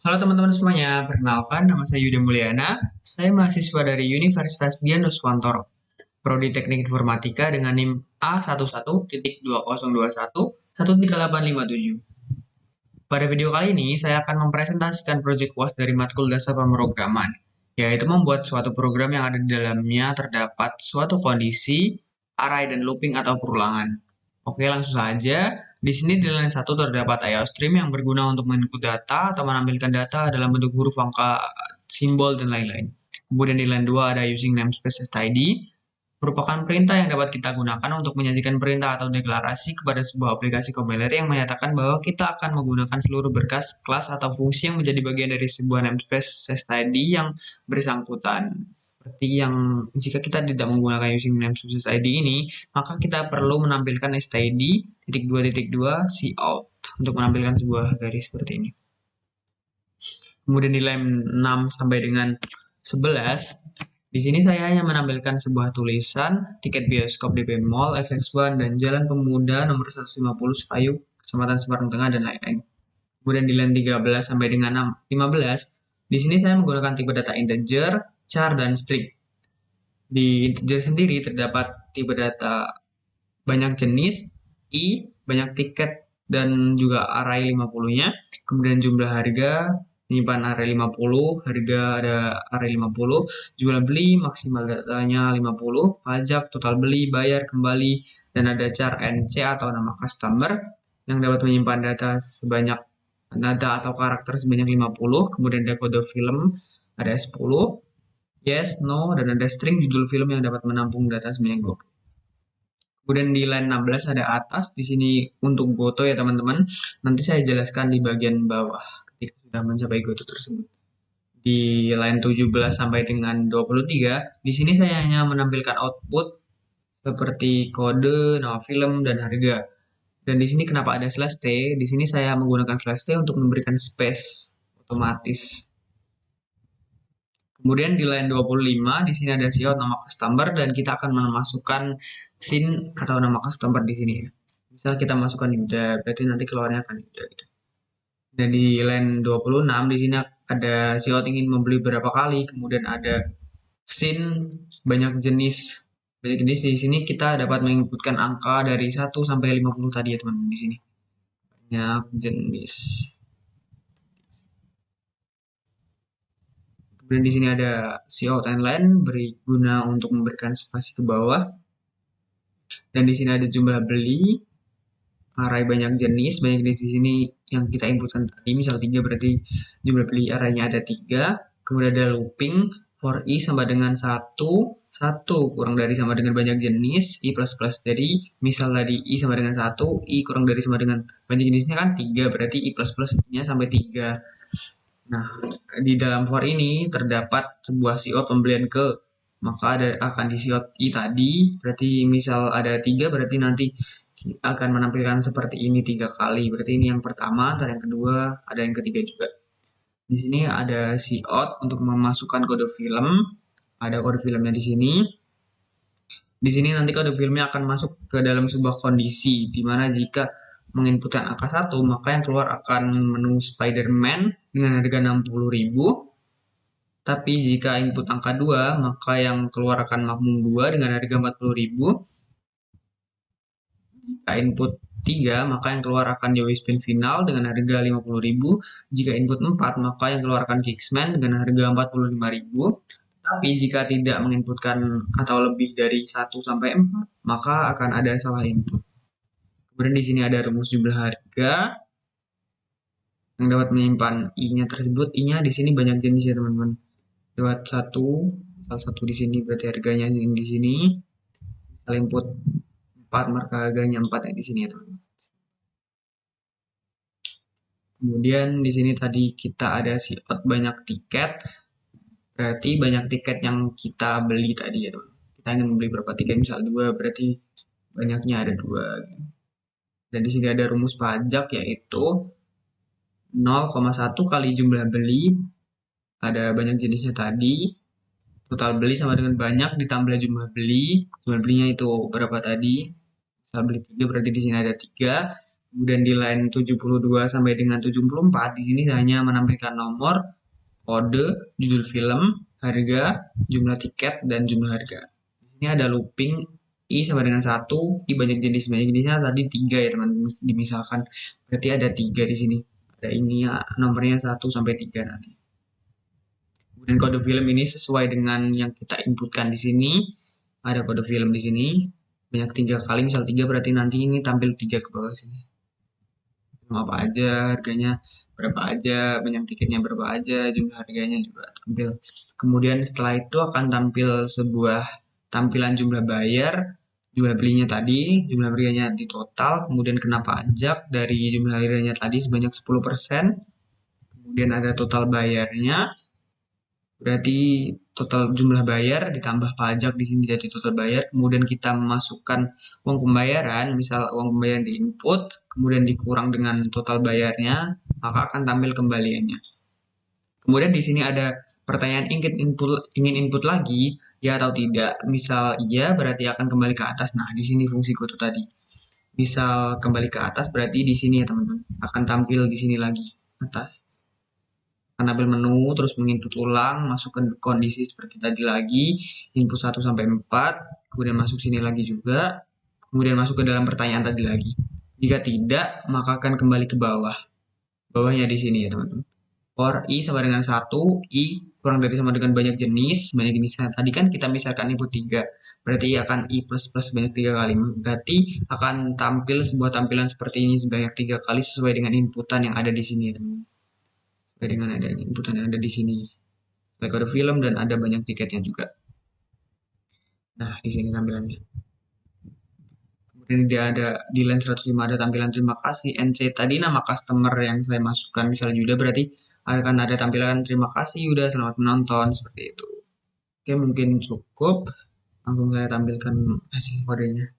Halo teman-teman semuanya, perkenalkan nama saya Yuda Mulyana. Saya mahasiswa dari Universitas Dian Nuswantoro, Prodi Teknik Informatika dengan NIM A11.2021 13857. Pada video kali ini, saya akan mempresentasikan proyek UAS dari matkul dasar pemrograman, yaitu membuat suatu program yang ada di dalamnya terdapat suatu kondisi, array dan looping atau perulangan. Oke, langsung saja. Di sini di line 1 terdapat IO stream yang berguna untuk menginput data atau menampilkan data dalam bentuk huruf, angka, simbol, dan lain-lain. Kemudian di line 2 ada using namespace STID, merupakan perintah yang dapat kita gunakan untuk menyajikan perintah atau deklarasi kepada sebuah aplikasi kompiler yang menyatakan bahwa kita akan menggunakan seluruh berkas, kelas, atau fungsi yang menjadi bagian dari sebuah namespace STID yang bersangkutan. Seperti yang jika kita tidak menggunakan using namespace STID ini, maka kita perlu menampilkan STID titik dua titik dua cout untuk menampilkan sebuah garis seperti ini. Kemudian di line 6 sampai dengan 11, di sini saya hanya menampilkan sebuah tulisan tiket bioskop DP Mall, FX1, dan Jalan Pemuda nomor 150 Sekayu, Kecamatan Semarang Tengah, dan lain-lain. Kemudian di line 13 sampai dengan 15, di sini saya menggunakan tipe data integer, char, dan string. Di integer sendiri terdapat tipe data banyak jenis, banyak tiket, dan juga array 50-nya. Kemudian jumlah harga, menyimpan array 50, harga ada array 50, jual beli, maksimal datanya 50, pajak, total beli, bayar, kembali, dan ada char NC atau nama customer yang dapat menyimpan data sebanyak nada atau karakter sebanyak 50, kemudian ada kode film, ada 10, yes, no, dan ada string judul film yang dapat menampung data sebanyak 20. Kemudian di line 16 ada atas, di sini untuk goto ya teman-teman. Nanti saya jelaskan di bagian bawah ketika sudah mencapai goto tersebut. Di line 17 sampai dengan 23, di sini saya hanya menampilkan output seperti kode, nama film, dan harga. Dan di sini kenapa ada slash t? Di sini saya menggunakan slash t untuk memberikan space otomatis. Kemudian di line 25, di sini ada siot nama customer dan kita akan memasukkan sin atau nama customer di sini ya. Misal kita masukkan Yuda, berarti nanti keluarnya akan Yuda gitu. Dan di line 26 di sini ada siot ingin membeli berapa kali, kemudian ada sin banyak jenis. Banyak jenis di sini kita dapat menginputkan angka dari 1 sampai 50 tadi ya teman-teman di sini. Banyak jenis. Kemudian di sini ada cout line berguna untuk memberikan spasi ke bawah. Dan di sini ada jumlah beli, array banyak jenis di sini yang kita inputkan tadi, misal 3 berarti jumlah beli arraynya ada 3. Kemudian ada looping, for i sama dengan 1, 1 kurang dari sama dengan banyak jenis, i plus plus, jadi misal tadi i sama dengan 1, i kurang dari sama dengan banyak jenisnya kan 3, berarti i plus plus-nya sampai 3. Nah, di dalam for ini terdapat sebuah siot pembelian ke, maka akan disiot i tadi, berarti misal ada 3, berarti nanti akan menampilkan seperti ini 3 kali. Berarti ini yang pertama, dan yang kedua, ada yang ketiga juga. Di sini ada siot untuk memasukkan kode film, ada kode filmnya di sini. Di sini nanti kode filmnya akan masuk ke dalam sebuah kondisi, di mana jika menginputkan angka 1, maka yang keluar akan menu Spider-Man dengan harga 60.000. Tapi jika input angka 2, maka yang keluar akan Makmum 2 dengan harga 40.000. Jika input 3, maka yang keluar akan Joey Spin Final dengan harga 50.000. Jika input 4, maka yang keluar akan Kicksman dengan harga 45.000. Tapi jika tidak menginputkan atau lebih dari 1 sampai 4, maka akan ada salah input. Kemudian di sini ada rumus jumlah harga yang dapat menyimpan i-nya tersebut. I-nya di sini banyak jenis ya teman-teman. Lewat salah satu di sini berarti harganya di sini. Misal input 4, maka harganya 4 ya di sini ya teman-teman. Kemudian di sini tadi kita ada siot banyak tiket. Berarti banyak tiket yang kita beli tadi ya teman. Kita ingin membeli berapa tiket, misal 2, berarti banyaknya ada 2. Dan di sini ada rumus pajak yaitu 0,1 kali jumlah beli, ada banyak jenisnya tadi, total beli sama dengan banyak ditambah jumlah beli. Jumlah belinya itu berapa tadi? Misal beli 3, berarti di sini ada 3. Kemudian di line 72 sampai dengan 74 di sini hanya menampilkan nomor, kode, judul film, harga, jumlah tiket, dan jumlah harga. Ini ada looping I sama dengan 1, I banyak jenisnya tadi 3 ya teman-teman, misalkan berarti ada 3 di sini. Ada ini ya, nomornya 1 sampai 3 nanti. Kemudian kode film ini sesuai dengan yang kita inputkan di sini. Ada kode film di sini, banyak 3 kali, misal 3 berarti nanti ini tampil 3 ke bawah sini. Apa aja, harganya berapa aja, banyak tiketnya berapa aja, jumlah harganya juga tampil. Kemudian setelah itu akan tampil sebuah tampilan jumlah bayar, jumlah belinya tadi, jumlah harganya di total, kemudian kena pajak dari jumlah harganya tadi sebanyak 10%, kemudian ada total bayarnya, berarti total jumlah bayar ditambah pajak di sini jadi total bayar. Kemudian kita memasukkan uang pembayaran, misal uang pembayaran di input, kemudian dikurang dengan total bayarnya, maka akan tampil kembaliannya. Kemudian di sini ada pertanyaan ingin input lagi, ya atau tidak. Misal iya berarti akan kembali ke atas. Nah, di sini fungsi kutu tadi. Misal kembali ke atas berarti di sini ya teman-teman. Akan tampil di sini lagi atas. Akan tampil menu, terus menginput ulang, masukkan kondisi seperti tadi lagi, input 1 sampai 4, kemudian masuk sini lagi juga, kemudian masuk ke dalam pertanyaan tadi lagi. Jika tidak, maka akan kembali ke bawah. Bawahnya di sini ya teman-teman. For I sama dengan 1, I kurang dari sama dengan banyak jenisnya tadi kan kita misalkan input 3, berarti I akan I plus plus banyak 3 kali, berarti akan tampil sebuah tampilan seperti ini sebanyak 3 kali sesuai dengan inputan yang ada di sini teman-teman. Dengan ada inputan yang ada di sini. Baik ada film dan ada banyak tiketnya juga. Nah, di sini tampilannya. Kemudian dia ada di line 105 ada tampilan terima kasih. NC tadi nama customer yang saya masukkan misalnya Yuda berarti akan ada tampilan terima kasih Yuda selamat menonton seperti itu. Oke, mungkin cukup. Langsung saya tampilkan hasil kodenya.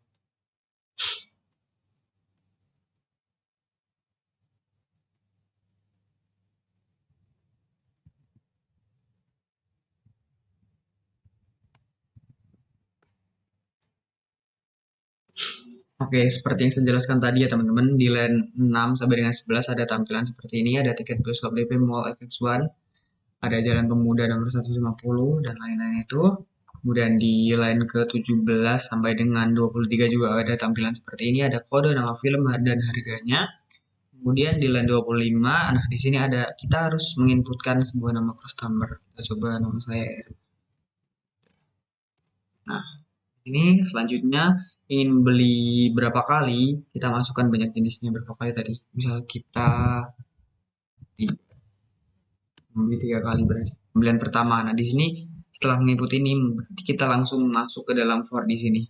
Oke, seperti yang saya jelaskan tadi ya teman-teman, di line 6 sampai dengan 11 ada tampilan seperti ini, ada tiket bioskop DP Mall FX1, ada Jalan Pemuda nomor 150 dan lain-lain itu. Kemudian di line ke-17 sampai dengan 23 juga ada tampilan seperti ini, ada kode nama film dan harganya. Kemudian di line 25, nah di sini ada kita harus menginputkan sebuah nama customer. Kita coba nama saya. Nah, ini selanjutnya ingin beli berapa kali, kita masukkan banyak jenisnya berapa kali tadi. Misal kita membeli 3 kali berarti. Pembelian pertama. Nah, di sini setelah menginput ini berarti kita langsung masuk ke dalam for di sini.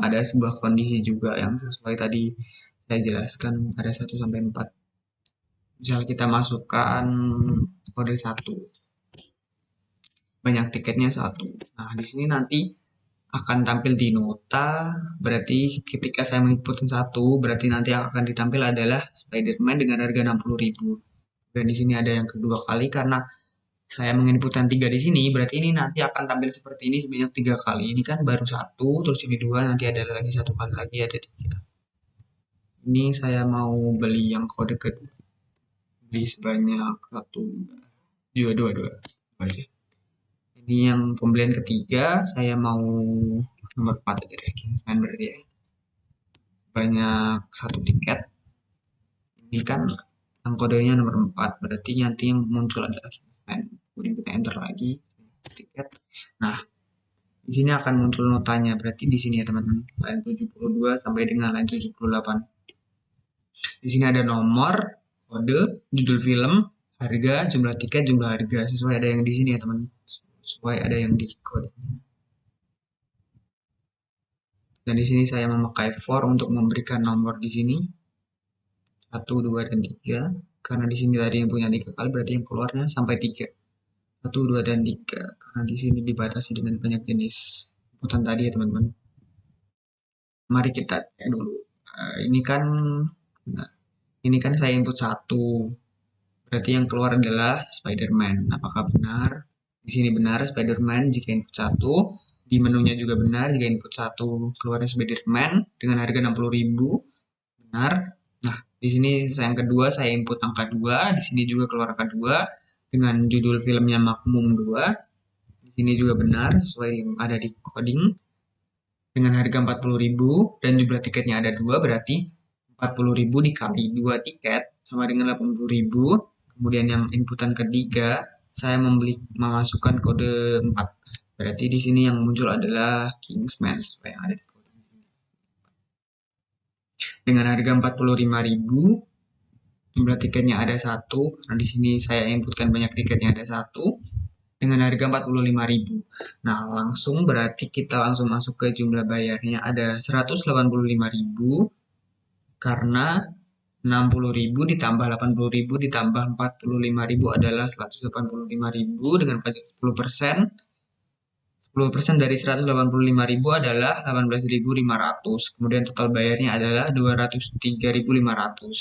Ada sebuah kondisi juga yang sesuai tadi saya jelaskan ada 1 sampai 4. Misal kita masukkan kode 1. Banyak tiketnya 1. Nah, di sini nanti akan tampil di nota, berarti ketika saya menginputkan 1, berarti nanti yang akan ditampil adalah Spider-Man dengan harga 60.000. Dan di sini ada yang kedua kali karena saya menginputkan 3 di sini, berarti ini nanti akan tampil seperti ini sebanyak 3 kali. Ini kan baru 1, terus ini 2, nanti ada lagi 1 kali lagi, ada 3. Ini saya mau beli yang kode kedua. Beli sebanyak 1, 2 aja. Ini yang pembelian ketiga, saya mau nomor 4 aja deh, Kingsman berarti ya. Banyak 1 tiket. Ini kan yang kodenya nomor 4, berarti nanti yang muncul adalah Kingsman. Kemudian kita enter lagi tiket. Nah, di sini akan muncul notanya, berarti di sini ya teman-teman, line 72 sampai dengan line 78. Di sini ada nomor, kode, judul film, harga, jumlah tiket, jumlah harga. Sesuai ada yang di sini ya teman-teman. Sesuai ada yang di kode. Dan di sini saya memakai for untuk memberikan nomor di sini. 1, 2, dan 3. Karena di sini tadi yang punya 3 kali, berarti yang keluarnya sampai 3. 1, 2, dan 3. Karena di sini dibatasi dengan banyak jenis inputan tadi ya teman-teman. Mari kita cek dulu. Ini kan saya input 1. Berarti yang keluar adalah Spider-Man. Apakah benar? Di sini benar Spider-Man jika input 1. Di menunya juga benar jika input 1 keluarnya Spider-Man dengan harga 60.000. Benar. Di sini yang kedua saya input angka 2, di sini juga keluar angka 2 dengan judul filmnya Makmum 2. Di sini juga benar sesuai yang ada di coding dengan harga 40.000 dan jumlah tiketnya ada 2, berarti 40.000 dikali 2 tiket sama dengan 80.000. Kemudian yang inputan ketiga saya memasukkan kode 4. Berarti di sini yang muncul adalah Kingsman sesuai yang ada di coding. Dengan harga 45.000, jumlah tiketnya ada 1, karena di sini saya inputkan banyak tiketnya ada 1, dengan harga 45.000. Nah, langsung berarti kita langsung masuk ke jumlah bayarnya ada 185.000 karena 60.000 ditambah 80.000 ditambah 45.000 adalah 185.000 dengan pajak 10%. 10% dari 185.000 adalah 18.500. Kemudian total bayarnya adalah 203.500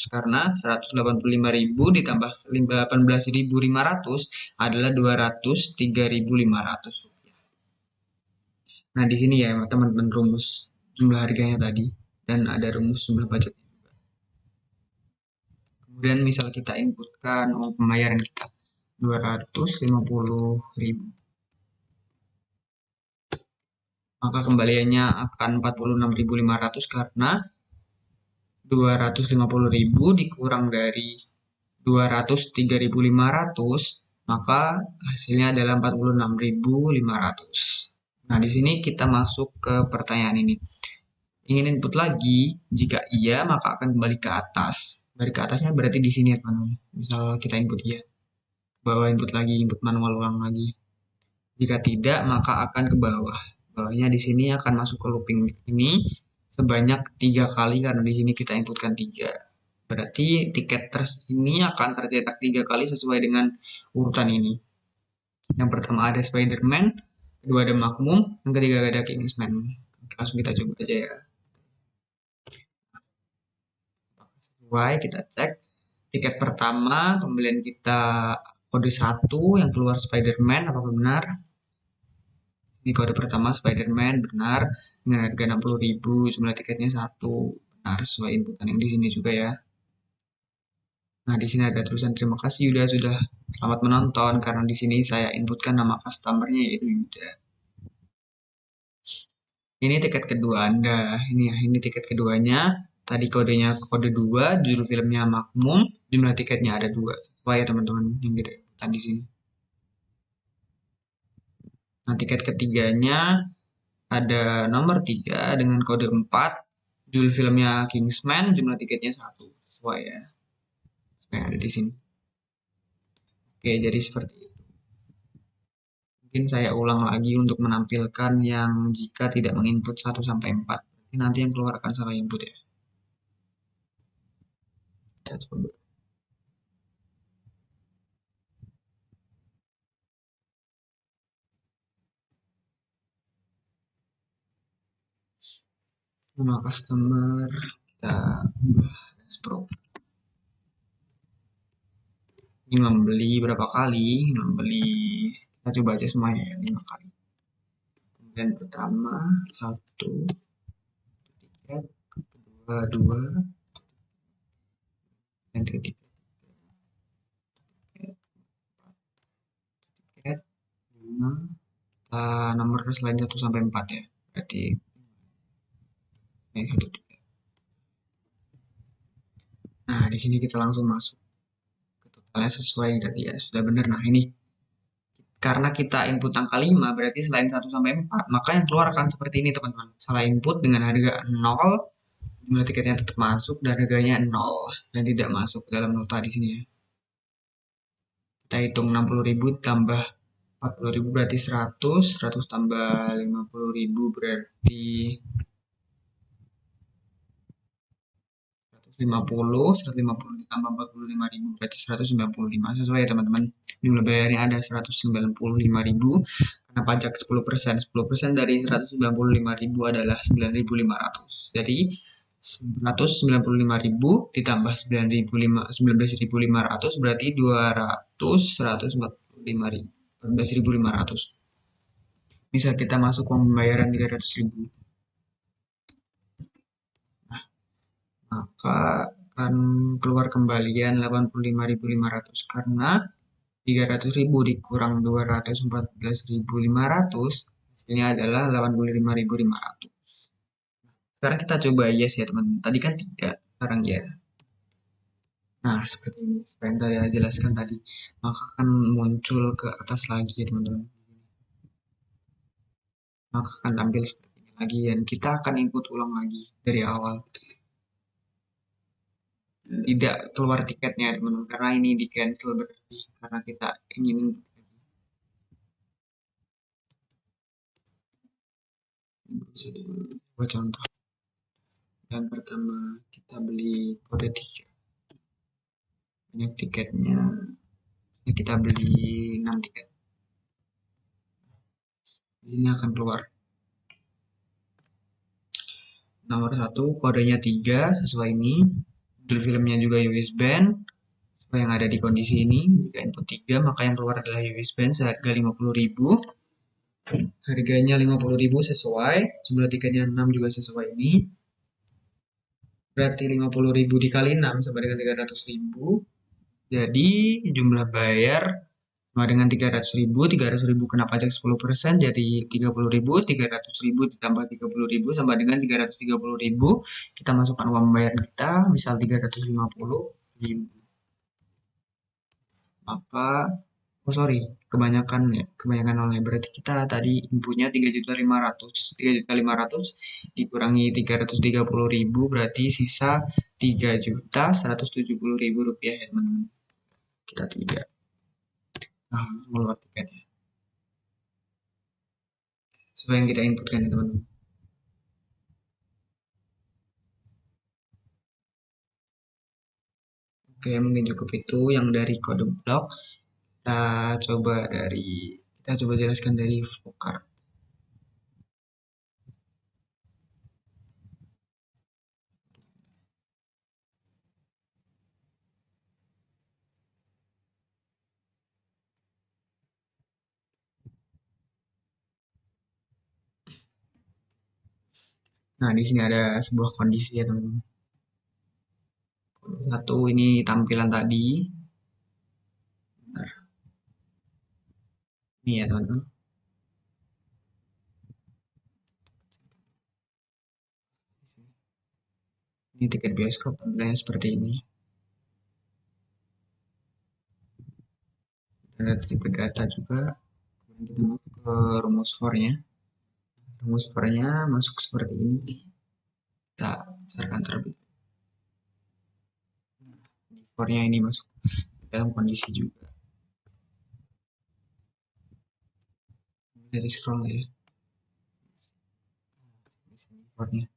karena 185.000 ditambah 18.500 adalah 203.500 rupiah. Nah, di sini ya teman-teman rumus jumlah harganya tadi dan ada rumus jumlah pajaknya juga. Kemudian misal kita inputkan uang pembayaran kita 250.000. Maka kembaliannya akan 46.500 karena 250.000 dikurang dari 203.500, maka hasilnya adalah 46.500. Nah, di sini kita masuk ke pertanyaan ini. Ingin input lagi? Jika iya, maka akan kembali ke atas. Kembali ke atasnya berarti di sini ya teman-teman. Misal kita input iya, bawah input lagi, input manual ulang lagi. Jika tidak, maka akan ke bawah. Bawahnya di sini akan masuk ke looping ini sebanyak 3 kali karena di sini kita inputkan 3. Berarti tiket ini akan tercetak 3 kali sesuai dengan urutan ini. Yang pertama ada Spider-Man, kedua ada Makmum, yang ketiga ada Kingsman. Langsung kita coba aja ya. Sesuai, kita cek. Tiket pertama, pembelian kita kode 1 yang keluar Spider-Man, apakah benar? Di kode pertama Spider-Man benar dengan harga 60.000, jumlah tiketnya 1, benar sesuai inputan yang di sini juga ya. Nah, di sini ada tulisan terima kasih Yuda sudah selamat menonton karena di sini saya inputkan nama customernya yaitu Yuda. Ini tiket kedua Anda. Ini tiket keduanya. Tadi kodenya kode 2, judul filmnya Makmum, jumlah tiketnya ada 2. Sesuai ya teman-teman yang kita inputkan di sini. Nah, tiket ketiganya ada nomor 3 dengan kode 4, judul filmnya Kingsman, jumlah tiketnya 1. Sesuai ya. Sesuai ada di sini. Oke, jadi seperti itu. Mungkin saya ulang lagi untuk menampilkan yang jika tidak menginput 1 sampai 4. Nanti yang keluar akan salah input ya. Kita coba. Nama customer kita ubah dashboard. Ini membeli berapa kali? Membeli, kita coba aja semua ya, 5 kali. Kemudian pertama 1 tiket, kedua 2, yang ketiga tiket 5, nomor selain 1 sampai 4 ya. Berarti ini 1 tiket. Nah, di sini kita langsung masuk ke totalnya sesuai yang tadi ya. Sudah benar. Nah, ini karena kita input angka 5, berarti selain 1 sampai 4, maka yang keluar akan seperti ini teman-teman. Salah input dengan harga 0, jumlah tiketnya tetap masuk dan harganya 0 dan tidak masuk dalam nota di sini ya. Kita hitung 60.000 tambah 40.000 berarti 100, 100 tambah 50.000 berarti 150, 150 ditambah 45.000 berarti 195. Sesuai ya teman-teman. Jumlah bayarnya ada 195.000 karena pajak 10%. 10% dari 195.000 adalah 9.500. Jadi 195.000 ditambah 19.500 berarti 14.500. Bisa kita masuk uang pembayaran 300.000. Maka akan keluar kembalian 85.500 karena 300.000 dikurang 214.500 ini adalah 85.500. Sekarang kita coba yes ya teman-teman. Tadi kan tidak, sekarang ya. Nah, seperti ini. Seperti yang saya jelaskan tadi. Maka akan muncul ke atas lagi ya teman-teman. Maka akan tampil seperti ini lagi. Dan kita akan input ulang lagi dari awal. Tidak keluar tiketnya teman-teman. Karena ini di cancel berarti. Karena kita ingin buat contoh. Yang pertama kita beli kode tiket. Banyak tiketnya. Kita beli 6 tiket. Ini akan keluar. Nomor 1 kodenya 3 sesuai ini. Judul filmnya juga US Band. Sesuai yang ada di kondisi ini. Jika input 3 maka yang keluar adalah US Band seharga 50.000. Harganya 50.000 sesuai. Jumlah tiketnya 6 juga sesuai ini. Berarti 50.000 dikali 6 sama dengan 300.000. Jadi jumlah bayar sama dengan 300.000, 300.000 kena pajak 10%, jadi 30.000, 300.000 ditambah 30.000 sama dengan 330.000. Kita masukkan uang pembayaran kita, misal 350.000. Maka, oh sorry, kebanyakan nolnya. Berarti kita tadi inputnya 3.500.000. 3.500.000 dikurangi 330.000 berarti sisa 3.170.000 rupiah ya teman-teman. Kita tidak. Nah, keluar tiketnya. Sesuai yang kita inputkan ya teman-teman. Oke, mungkin cukup itu yang dari kode blok. Kita coba jelaskan dari flowcard. Nah, di sini ada sebuah kondisi ya teman-teman. Satu ini tampilan tadi. Bentar. Ini ya teman-teman. Ini tiket bioskop tampilannya seperti ini. Dan ada tipe data juga. Kemudian kita masuk ke rumus for-nya. Rumus for-nya masuk seperti ini. Kita besarkan terlebih. For-nya ini masuk dalam kondisi juga. Dari scroll ya. Di sini for-nya.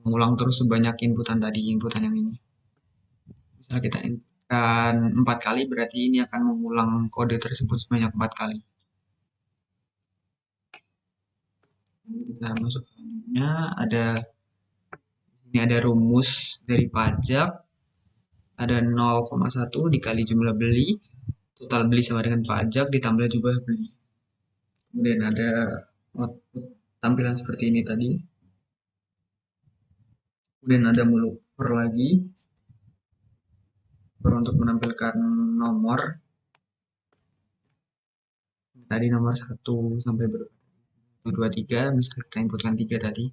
Mengulang terus sebanyak inputan tadi, inputan yang ini. Misalnya kita inputkan 4 kali, berarti ini akan mengulang kode tersebut sebanyak 4 kali. Kita masuk selanjutnya, ini ada rumus dari pajak, ada 0,1 dikali jumlah beli, total beli sama dengan pajak ditambah jumlah beli. Kemudian ada output tampilan seperti ini tadi. Kemudian ada for lagi, untuk menampilkan nomor. Tadi nomor 1 sampai 2, 3, misalnya kita inputkan 3 tadi.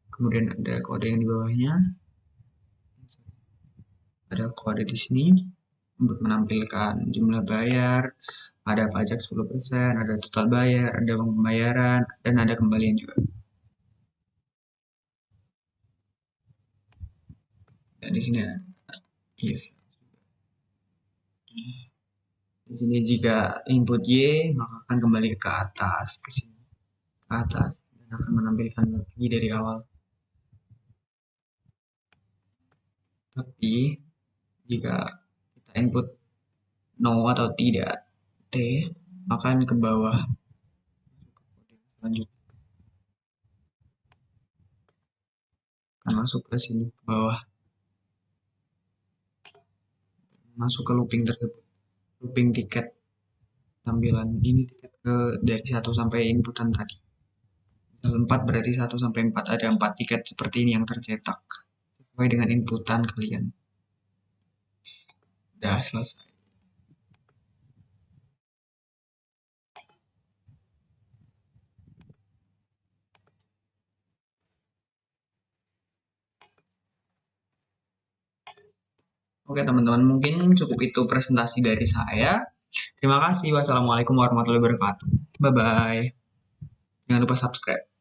Kemudian ada kode yang di bawahnya. Ada kode di sini untuk menampilkan jumlah bayar, ada pajak 10%, ada total bayar, ada uang pembayaran, dan ada kembalian juga. Dan di sini ada if. Di sini jika input Y, maka akan kembali ke atas, ke sini, ke atas, dan akan menampilkan lagi dari awal. Tapi jika kita input no atau tidak T, akan ke bawah. Lanjut. Akan masuk ke sini, ke bawah. Masuk ke looping tersebut. Looping tiket tampilan ini tiket dari 1 sampai inputan tadi. 4 berarti 1 sampai 4 ada 4 tiket seperti ini yang tercetak. sesuai dengan inputan kalian. Udah selesai. Oke teman-teman, mungkin cukup itu presentasi dari saya. Terima kasih. Wassalamualaikum warahmatullahi wabarakatuh. Bye-bye. Jangan lupa subscribe.